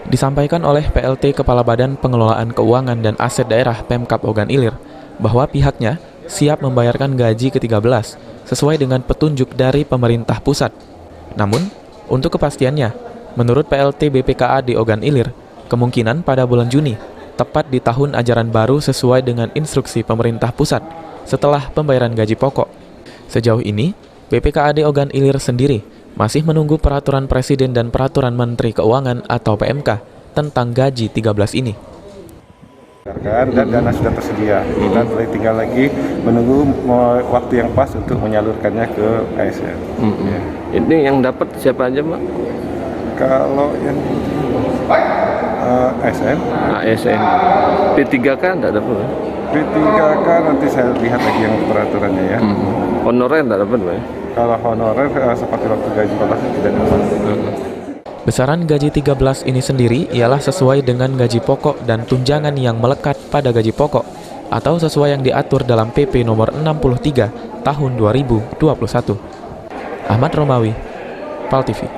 Disampaikan oleh PLT Kepala Badan Pengelolaan Keuangan dan Aset Daerah Pemkab Ogan Ilir bahwa pihaknya siap membayarkan gaji ke-13 sesuai dengan petunjuk dari pemerintah pusat. Namun, untuk kepastiannya, menurut PLT BPKA di Ogan Ilir, kemungkinan pada bulan Juni, tepat di tahun ajaran baru sesuai dengan instruksi pemerintah pusat setelah pembayaran gaji pokok. Sejauh ini, BPKAD Ogan Ilir sendiri masih menunggu peraturan Presiden dan peraturan Menteri Keuangan atau PMK tentang gaji 13 ini. Dan dana sudah tersedia, kita tinggal lagi menunggu waktu yang pas untuk menyalurkannya ke ASN. Ya. Ini yang dapat siapa aja, Pak? Kalau yang ASN, P3K enggak dapat. P3K nanti saya lihat lagi yang peraturannya ya. Honorer enggak dapat, Pak? Kalau honorer seperti waktu gaji 14 tidak dapat. Besaran gaji 13 ini sendiri ialah sesuai dengan gaji pokok dan tunjangan yang melekat pada gaji pokok atau sesuai yang diatur dalam PP nomor 63 tahun 2021. Ahmad Romawi, PAL TV.